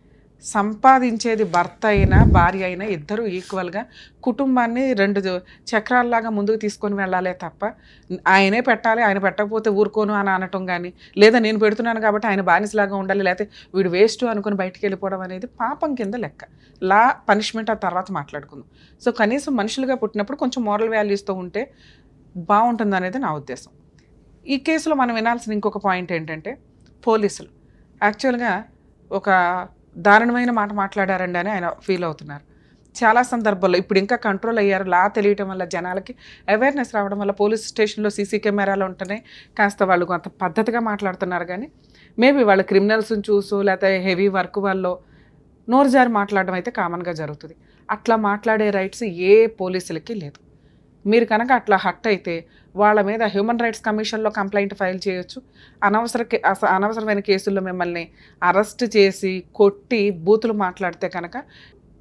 సంపాదించేది భర్త అయినా భార్య అయినా ఇద్దరు ఈక్వల్గా కుటుంబాన్ని 2 చక్రాల్లాగా ముందుకు తీసుకొని వెళ్ళాలే తప్ప ఆయనే పెట్టాలి, ఆయన పెట్టకపోతే ఊరుకోను అని అనటం కానీ, లేదా నేను పెడుతున్నాను కాబట్టి ఆయన బానిసలాగా ఉండాలి, లేకపోతే వీడు వేస్ట్ అనుకుని బయటికి వెళ్ళిపోవడం అనేది పాపం కింద లెక్క. లా పనిష్మెంట్ ఆ తర్వాత మాట్లాడుకుందాం. సో కనీసం మనుషులుగా పుట్టినప్పుడు కొంచెం మోరల్ వాల్యూస్తో ఉంటే బాగుంటుంది అనేది నా ఉద్దేశం. ఈ కేసులో మనం వినాల్సిన ఇంకొక పాయింట్ ఏంటంటే, పోలీసులు యాక్చువల్గా ఒక దారుణమైన మాట మాట్లాడారండి అని ఆయన ఫీల్ అవుతున్నారు. చాలా సందర్భాల్లో ఇప్పుడు ఇంకా కంట్రోల్ అయ్యారు. లా తెలియటం వల్ల, జనాలకి అవేర్నెస్ రావడం వల్ల పోలీస్ స్టేషన్లో సీసీ కెమెరాలు ఉంటేనే కాస్త వాళ్ళు కొంత పద్ధతిగా మాట్లాడుతున్నారు. కానీ మేబీ వాళ్ళ క్రిమినల్స్ని చూసో లేకపోతే హెవీ వర్క్ వల్ల నోరు జారి మాట్లాడడం అయితే కామన్గా జరుగుతుంది. అట్లా మాట్లాడే రైట్స్ ఏ పోలీసులకి లేదు. మీరు కనుక అట్లా హట్ అయితే వాళ్ళ మీద హ్యూమన్ రైట్స్ కమిషన్లో కంప్లైంట్ ఫైల్ చేయొచ్చు. అనవసరమైన కేసుల్లో మిమ్మల్ని అరెస్ట్ చేసి కొట్టి బూతులు మాట్లాడితే కనుక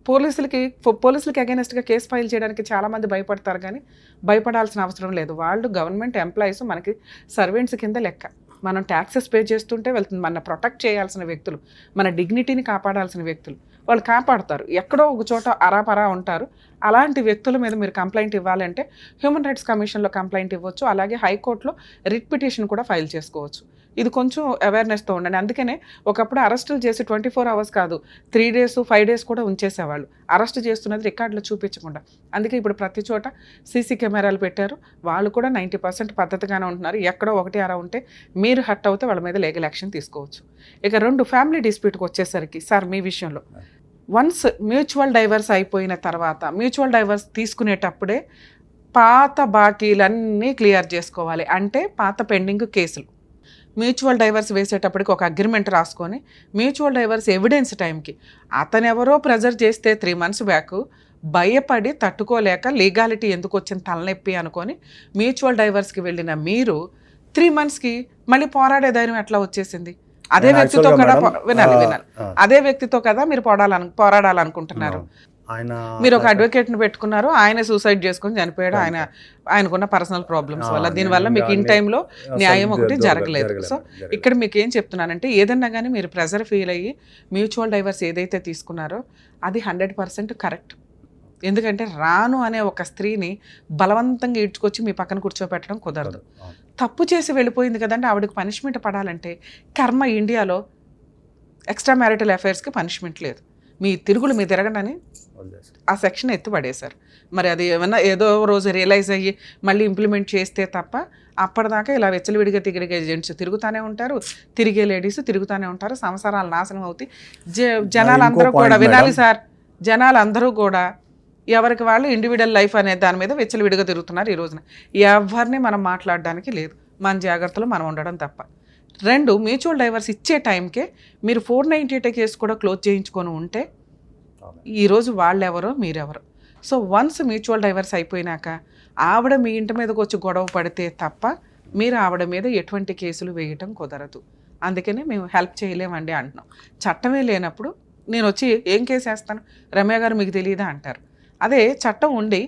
పోలీసులకి అగైనెస్ట్గా కేసు ఫైల్ చేయడానికి చాలామంది భయపడతారు. కానీ భయపడాల్సిన అవసరం లేదు. వాళ్ళు గవర్నమెంట్ ఎంప్లాయీస్, మనకి సర్వెంట్స్ కింద లెక్క. మనం ట్యాక్సెస్ పే చేస్తుంటే వెళ్తుంది. మన ప్రొటెక్ట్ చేయాల్సిన వ్యక్తులు, మన డిగ్నిటీని కాపాడాల్సిన వ్యక్తులు, వాళ్ళు కాపాడుతారు. ఎక్కడో ఒక చోట అరాపరా ఉంటారు. అలాంటి వ్యక్తుల మీద మీరు కంప్లైంట్ ఇవ్వాలంటే హ్యూమన్ రైట్స్ కమిషన్లో కంప్లైంట్ ఇవ్వచ్చు. అలాగే హైకోర్టులో రిట్ పిటిషన్ కూడా ఫైల్ చేసుకోవచ్చు. ఇది కొంచెం అవేర్నెస్తో ఉండండి. అందుకనే ఒకప్పుడు అరెస్టులు చేసి 24 hours కాదు, 3 days 5 days కూడా ఉంచేసేవాళ్ళు. అరెస్ట్ చేస్తున్నది రికార్డులో చూపించకుండా. అందుకే ఇప్పుడు ప్రతి చోట సీసీ కెమెరాలు పెట్టారు. వాళ్ళు కూడా 90% పద్ధతిగానే ఉంటున్నారు. ఎక్కడో 1 అర ఉంటే మీరు హట్ అవుతే వాళ్ళ మీద లీగల్ యాక్షన్ తీసుకోవచ్చు. ఇక 2 ఫ్యామిలీ డిస్ప్యూట్కి వచ్చేసరికి, సార్ మీ విషయంలో వన్స్ మ్యూచువల్ డైవర్స్ అయిపోయిన తర్వాత, మ్యూచువల్ డైవర్స్ తీసుకునేటప్పుడే పాత బాకీలన్నీ క్లియర్ చేసుకోవాలి. అంటే పాత పెండింగ్ కేసులు. మ్యూచువల్ డైవర్స్ వేసేటప్పటికి ఒక అగ్రిమెంట్ రాసుకొని, మ్యూచువల్ డైవర్స్ ఎవిడెన్స్ టైంకి అతను ఎవరో ప్రెజర్ చేస్తే 3 months బ్యాక్ భయపడి తట్టుకోలేక లీగాలిటీ ఎందుకు వచ్చింది తలనొప్పి అనుకొని మ్యూచువల్ డైవర్స్కి వెళ్ళిన మీరు 3 monthsకి మళ్ళీ పోరాడే ధైర్యం ఎట్లా వచ్చేసింది? అదే వ్యక్తితో కదా వినాలి అదే వ్యక్తితో కదా మీరు పోరాడాలనుకుంటున్నారు. మీరు ఒక అడ్వకేట్ని పెట్టుకున్నారు, ఆయన సూసైడ్ చేసుకొని చనిపోయాడు. ఆయనకున్న పర్సనల్ ప్రాబ్లమ్స్ వల్ల. దీనివల్ల మీకు ఇన్ టైంలో న్యాయం ఒకటి జరగలేదు. సో ఇక్కడ మీకు ఏం చెప్తున్నానంటే, ఏదన్నా కానీ మీరు ప్రెజర్ ఫీల్ అయ్యి మ్యూచువల్ డైవర్స్ ఏదైతే తీసుకున్నారో అది 100% కరెక్ట్. ఎందుకంటే రాను అనే ఒక స్త్రీని బలవంతంగా ఈడ్చుకొచ్చి మీ పక్కన కూర్చోబెట్టడం కుదరదు. తప్పు చేసి వెళ్ళిపోయింది కదండి, ఆవిడకి పనిష్మెంట్ పడాలంటే కర్మ ఇండియాలో ఎక్స్ట్రా మ్యారిటల్ అఫైర్స్కి పనిష్మెంట్ లేదు. మీ తిరుగులు మీ తిరగడని ఆ సెక్షన్ ఎత్తిపడేశారు. మరి అది ఏమన్నా ఏదో రోజు రియలైజ్ అయ్యి మళ్ళీ ఇంప్లిమెంట్ చేస్తే తప్ప అప్పటిదాకా ఇలా వెచ్చలవిడిగా తిరిగే జెంట్స్ తిరుగుతూనే ఉంటారు, తిరిగే లేడీస్ తిరుగుతూనే ఉంటారు. సంసారాలు నాశనం అవుతాయి. జనాలందరూ కూడా వినాలి సార్, జనాలందరూ కూడా ఎవరికి వాళ్ళు ఇండివిజువల్ లైఫ్ అనే దాని మీద విచ్చలవిడిగా తిరుగుతున్నారు ఈ రోజున. ఎవరిని మనం మాట్లాడడానికి లేదు, మన జాగ్రత్తలో మనం ఉండడం తప్ప. 2, మ్యూచువల్ డైవర్స్ ఇచ్చే టైంకే మీరు 498 కేసు కూడా క్లోజ్ చేయించుకొని ఉంటే ఈరోజు వాళ్ళెవరో మీరెవరో. సో వన్స్ మ్యూచువల్ డైవర్స్ అయిపోయినాక ఆవిడ మీ ఇంటి మీదకి వచ్చి గొడవ పడితే తప్ప మీరు ఆవిడ మీద ఎటువంటి కేసులు వేయటం కుదరదు. అందుకనే మేము హెల్ప్ చేయలేమండి అంటున్నాం. చట్టమే లేనప్పుడు నేను వచ్చి ఏం కేసు వేస్తాను, రమ్య గారు మీకు తెలియదా అంటారు. అదే చట్టం ఉండి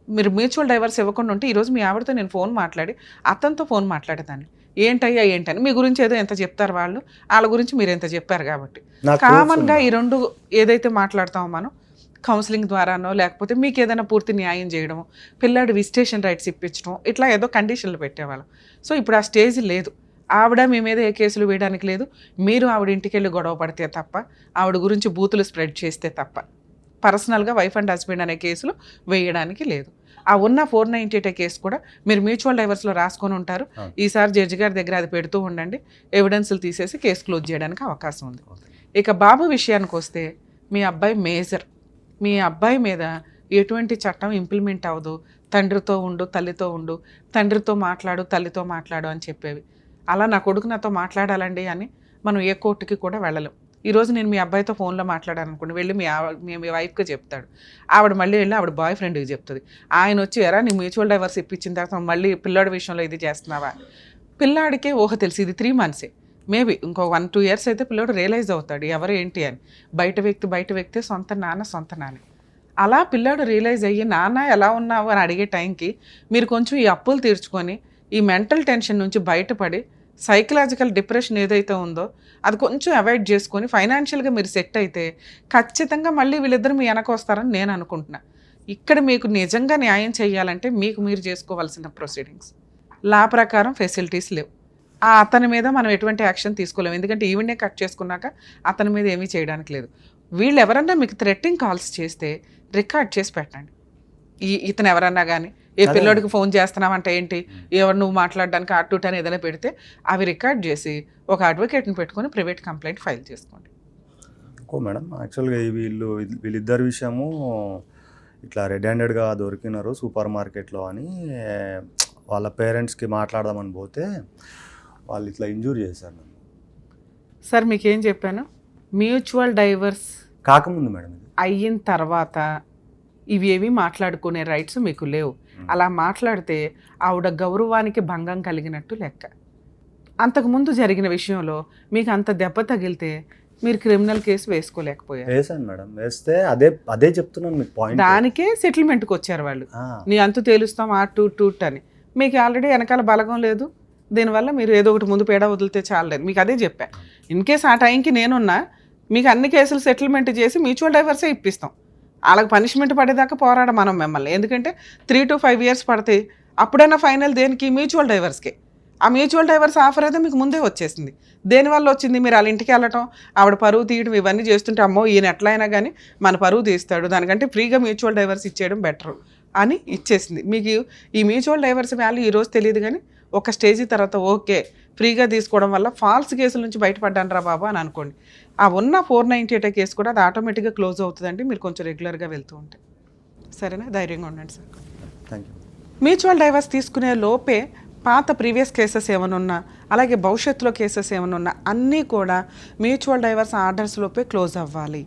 మీరు మ్యూచువల్ డైవర్స్ ఇవ్వకుండా ఉంటే ఈరోజు మీ ఆవిడతో నేను ఫోన్ మాట్లాడి అతనితో ఫోన్ మాట్లాడేదాన్ని, ఏంటయ్యా ఏంటని. మీ గురించి ఏదో ఎంత చెప్తారు వాళ్ళు, వాళ్ళ గురించి మీరు ఎంత చెప్పారు కాబట్టి కామన్గా ఈ 2 ఏదైతే మాట్లాడతామో మనం కౌన్సిలింగ్ ద్వారానో లేకపోతే మీకు ఏదైనా పూర్తి న్యాయం చేయడము, పిల్లాడి విజిటేషన్ రైట్స్ ఇప్పించడం, ఇట్లా ఏదో కండిషన్లు పెట్టేవాళ్ళం. సో ఇప్పుడు ఆ స్టేజ్ లేదు. ఆవిడ మీ మీద ఏ కేసులు వేయడానికి లేదు. మీరు ఆవిడ ఇంటికి వెళ్ళి గొడవ పడితే తప్ప, ఆవిడ గురించి బూతులు స్ప్రెడ్ చేస్తే తప్ప పర్సనల్గా వైఫ్ అండ్ హస్బెండ్ అనే కేసులు వేయడానికి లేదు. ఆ ఉన్న 498 కేసు కూడా మీరు మ్యూచువల్ డైవర్స్లో రాసుకొని ఉంటారు. ఈసారి జడ్జి గారి దగ్గర అది పెడుతూ ఉండండి, ఎవిడెన్స్లు తీసేసి కేసు క్లోజ్ చేయడానికి అవకాశం ఉంది. ఇక బాబు విషయానికి వస్తే మీ అబ్బాయి మేజర్, మీ అబ్బాయి మీద ఎటువంటి చట్టం ఇంప్లిమెంట్ అవ్వదు. తండ్రితో ఉండు, తల్లితో ఉండు, తండ్రితో మాట్లాడు, తల్లితో మాట్లాడు అని చెప్పేవి. అలా నా కొడుకు నాతో మాట్లాడాలండి అని మనం ఏ కోర్టుకి కూడా వెళ్ళలేం. ఈరోజు నేను మీ అబ్బాయితో ఫోన్లో మాట్లాడాలనుకోండి, వెళ్ళి మీ వైఫ్కి చెప్తాడు, ఆవిడ మళ్ళీ వెళ్ళి ఆవిడ బాయ్ ఫ్రెండ్కి చెప్తుంది. ఆయన వచ్చి ఎరా నీ మ్యూచువల్ డైవర్స్ ఇప్పించిన తర్వాత మళ్ళీ పిల్లాడి విషయంలో ఇది చేస్తున్నావా. పిల్లాడికే ఊహ తెలిసి ఇది 3 months, మేబీ ఇంకో 1-2 years అయితే పిల్లోడు రియలైజ్ అవుతాడు ఎవరు ఏంటి అని. బయట వ్యక్తి సొంత నాన్న. అలా పిల్లాడు రియలైజ్ అయ్యి నాన్న ఎలా ఉన్నావు అని అడిగే టైంకి మీరు కొంచెం ఈ అప్పులు తీర్చుకొని ఈ మెంటల్ టెన్షన్ నుంచి బయటపడి సైకలాజికల్ డిప్రెషన్ ఏదైతే ఉందో అది కొంచెం అవాయిడ్ చేసుకొని ఫైనాన్షియల్గా మీరు సెట్ అయితే ఖచ్చితంగా మళ్ళీ వీళ్ళిద్దరు మీ వెనక వస్తారని నేను అనుకుంటున్నా. ఇక్కడ మీకు నిజంగా న్యాయం చేయాలంటే మీకు మీరు చేసుకోవాల్సిన ప్రొసీడింగ్స్ లా ప్రకారం ఫెసిలిటీస్ లేవు. ఆ అతని మీద మనం ఎటువంటి యాక్షన్ తీసుకోలేము, ఎందుకంటే ఈవిడే కట్ చేసుకున్నాక అతని మీద ఏమీ చేయడానికి లేదు. వీళ్ళు ఎవరన్నా మీకు థ్రెట్టింగ్ కాల్స్ చేస్తే రికార్డ్ చేసి పెట్టండి. ఇతను ఎవరన్నా కానీ ఏ పిల్లోడికి ఫోన్ చేస్తున్నామంటే ఏంటి, ఎవరు నువ్వు మాట్లాడడానికి అటు అని ఏదైనా పెడితే అవి రికార్డ్ చేసి ఒక అడ్వకేట్ని పెట్టుకొని ప్రైవేట్ కంప్లైంట్ ఫైల్ చేసుకోండి. మేడం యాక్చువల్గా వీళ్ళిద్దరి విషయము ఇట్లా రెడ్ హ్యాండెడ్గా దొరికినారు సూపర్ మార్కెట్లో అని వాళ్ళ పేరెంట్స్కి మాట్లాడదామని పోతే వాళ్ళు ఇట్లా ఇంజూరీ చేశారు నన్ను. సార్ మీకేం చెప్పాను, మ్యూచువల్ డైవర్స్ కాకముందు మేడం అయిన తర్వాత ఇవి ఏవి మాట్లాడుకునే రైట్స్ మీకు లేవు. అలా మాట్లాడితే ఆవిడ గౌరవానికి భంగం కలిగినట్టు లెక్క. అంతకుముందు జరిగిన విషయంలో మీకు అంత దెబ్బ తగిలితే మీరు క్రిమినల్ కేసు వేసుకోలేకపోయారు. వేసాను మేడం, వేస్తే అదే చెప్తున్నాను మీకు పాయింట్. దానికే సెటిల్మెంట్కి వచ్చారు వాళ్ళు, నీ అంతు తేలుస్తాం ఆ టూట్ అని. మీకు ఆల్రెడీ వెనకాల బలగం లేదు, దీనివల్ల మీరు ఏదో ఒకటి ముందు పేడ వదిలితే చాలలేదు. మీకు అదే చెప్పా, ఇన్ కేస్ ఆ టైంకి నేనున్నా మీకు అన్ని కేసులు సెటిల్మెంట్ చేసి మ్యూచువల్ డైవర్సే ఇప్పిస్తాం. వాళ్ళకి పనిష్మెంట్ పడేదాకా పోరాడ మనం మిమ్మల్ని, ఎందుకంటే 3 to 5 years పడతాయి. అప్పుడైనా ఫైనల్ దేనికి, మ్యూచువల్ డైవర్స్కి. ఆ మ్యూచువల్ డైవర్స్ ఆఫర్ అయితే మీకు ముందే వచ్చేసింది. దేనివల్ల వచ్చింది, మీరు వాళ్ళ ఇంటికి వెళ్ళటం, ఆవిడ పరువు తీయడం, ఇవన్నీ చేస్తుంటే అమ్మో ఈయన ఎట్లా అయినా కానీ మన పరువు తీస్తాడు, దానికంటే ఫ్రీగా మ్యూచువల్ డైవర్స్ ఇచ్చేయడం బెటర్ అని ఇచ్చేసింది. మీకు ఈ మ్యూచువల్ డైవర్స్ వాల్యూ ఈరోజు తెలియదు, కానీ ఒక స్టేజ్ తర్వాత ఓకే ఫ్రీగా తీసుకోవడం వల్ల ఫాల్స్ కేసుల నుంచి బయటపడ్డాను రా బాబా అని అనుకోండి. ఆ ఉన్న 498 కేసు కూడా అది ఆటోమేటిక్గా క్లోజ్ అవుతుందండి, మీరు కొంచెం రెగ్యులర్గా వెళ్తూ ఉంటే. సరేనా, ధైర్యంగా ఉండండి sir. Thank you. Mutual divorce తీసుకునే లోపే పాత ప్రీవియస్ కేసెస్ ఏమైనా అలాగే భవిష్యత్తులో కేసెస్ ఏమైనా అన్నీ కూడా మ్యూచువల్ డైవర్స్ ఆర్డర్స్ లోపే క్లోజ్ అవ్వాలి.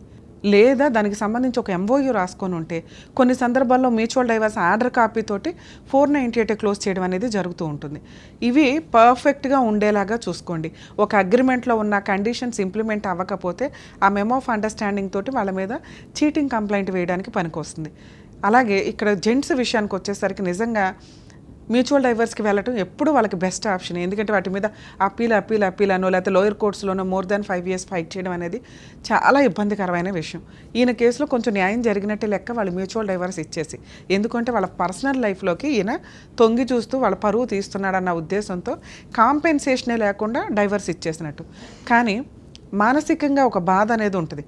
లేదా దానికి సంబంధించి ఒక MOU రాసుకొని ఉంటే కొన్ని సందర్భాల్లో మ్యూచువల్ డైవర్స్ ఆర్డర్ కాపీతోటి 498 క్లోజ్ చేయడం అనేది జరుగుతూ ఉంటుంది. ఇవి పర్ఫెక్ట్గా ఉండేలాగా చూసుకోండి. ఒక అగ్రిమెంట్లో ఉన్న కండిషన్స్ ఇంప్లిమెంట్ అవ్వకపోతే ఆ మెమో ఆఫ్ అండర్స్టాండింగ్ తోటి వాళ్ళ మీద చీటింగ్ కంప్లైంట్ వేయడానికి పనికొస్తుంది. అలాగే ఇక్కడ జెంట్స్ విషయానికి వచ్చేసరికి నిజంగా మ్యూచువల్ డైవర్స్కి వెళ్ళటం ఎప్పుడు వాళ్ళకి బెస్ట్ ఆప్షన్. ఎందుకంటే వాటి మీద అప్పీల్ అనో లేకపోతే లోయర్ కోర్ట్స్లోనో more than 5 years ఫైట్ చేయడం అనేది చాలా ఇబ్బందికరమైన విషయం. ఈయన కేసులో కొంచెం న్యాయం జరిగినట్టే లెక్క, వాళ్ళు మ్యూచువల్ డైవర్స్ ఇచ్చేసి, ఎందుకంటే వాళ్ళ పర్సనల్ లైఫ్లోకి ఈయన తొంగి చూస్తూ వాళ్ళ పరువు తీస్తున్నాడన్న ఉద్దేశంతో కాంపెన్సేషనే లేకుండా డైవర్స్ ఇచ్చేసినట్టు. కానీ మానసికంగా ఒక బాధ అనేది ఉంటుంది.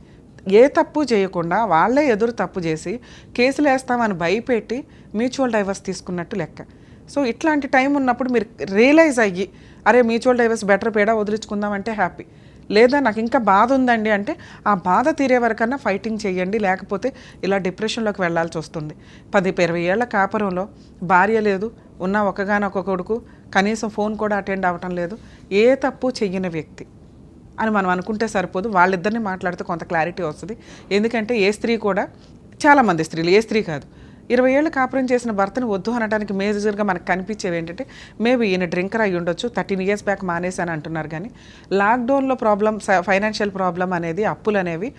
ఏ తప్పు చేయకుండా వాళ్ళే ఎదురు తప్పు చేసి కేసులు వేస్తామని భయపెట్టి మ్యూచువల్ డైవర్స్ తీసుకున్నట్టు లెక్క. సో ఇట్లాంటి టైం ఉన్నప్పుడు మీరు రియలైజ్ అయ్యి అరే మ్యూచువల్ డైవర్స్ బెటర్ పేడా వదిలించుకుందాం అంటే హ్యాపీ, లేదా నాకు ఇంకా బాధ ఉందండి అంటే ఆ బాధ తీరే వరకన్నా ఫైటింగ్ చేయండి, లేకపోతే ఇలా డిప్రెషన్లోకి వెళ్ళాల్సి వస్తుంది. 10-20 ఏళ్ల కాపురంలో భార్య లేదు, ఉన్న ఒకగానొక కొడుకు, కనీసం ఫోన్ కూడా అటెండ్ అవ్వటం లేదు, ఏ తప్పు చెయ్యని వ్యక్తి అని మనం అనుకుంటే సరిపోదు. వాళ్ళిద్దరిని మాట్లాడితే కొంత క్లారిటీ వస్తుంది. ఎందుకంటే ఏ స్త్రీ కూడా, చాలామంది స్త్రీలు, ఏ స్త్రీ కాదు, 20 ఏళ్ళు కాపురం చేసిన భర్తను వద్దు అనడానికి మేజర్గా మనకు కనిపించేవి ఏంటంటే మేబీ ఈయన డ్రింకర్ అయ్యి ఉండొచ్చు, 13 years బ్యాక్ మానేసాను అంటున్నారు. కానీ లాక్డౌన్లో ప్రాబ్లం, ఫైనాన్షియల్ ప్రాబ్లం అనేది, అప్పులు అనేవి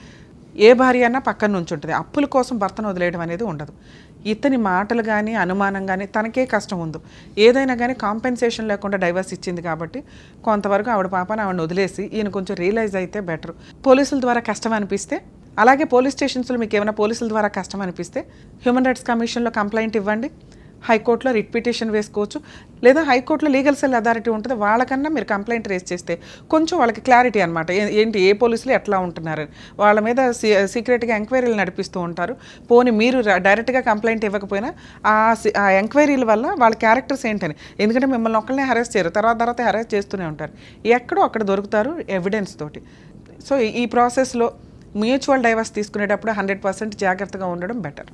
ఏ భార్య అన్నా పక్కన నుంచి ఉంటుంది. అప్పుల కోసం భర్తను వదిలేయడం అనేది ఉండదు. ఇతని మాటలు కానీ అనుమానం కానీ తనకే కష్టం ఉందో ఏదైనా కానీ కాంపెన్సేషన్ లేకుండా డైవర్స్ ఇచ్చింది కాబట్టి కొంతవరకు ఆవిడ పాపని ఆవిడని వదిలేసి ఈయన కొంచెం రియలైజ్ అయితే బెటర్. పోలీసుల ద్వారా కష్టం అనిపిస్తే, అలాగే పోలీస్ స్టేషన్స్లో మీకు ఏమైనా పోలీసుల ద్వారా కష్టం అనిపిస్తే హ్యూమన్ రైట్స్ కమిషన్లో కంప్లైంట్ ఇవ్వండి, హైకోర్టులో రిట్ పిటిషన్ వేసుకోవచ్చు, లేదా హైకోర్టులో లీగల్ సెల్ అథారిటీ ఉంటుంది, వాళ్ళకన్నా మీరు కంప్లైంట్ రేస్ చేస్తే కొంచెం వాళ్ళకి క్లారిటీ అనమాట, ఏంటి ఏ పోలీసులు ఎట్లా ఉంటున్నారని. వాళ్ళ మీద సీక్రెట్గా ఎంక్వైరీలు నడిపిస్తూ ఉంటారు. పోనీ మీరు డైరెక్ట్గా కంప్లైంట్ ఇవ్వకపోయినా ఆ ఎంక్వైరీల వల్ల వాళ్ళ క్యారెక్టర్స్ ఏంటని, ఎందుకంటే మిమ్మల్ని ఒక్కళ్ళనే హెరాస్ చేయరు, తర్వాత హెరాస్ చేస్తూనే ఉంటారు, ఎక్కడో అక్కడ దొరుకుతారు ఎవిడెన్స్ తోటి. సో ఈ ప్రాసెస్లో మ్యూచువల్ డైవర్స్ తీసుకునేటప్పుడు 100% జాగ్రత్తగా ఉండడం బెటర్.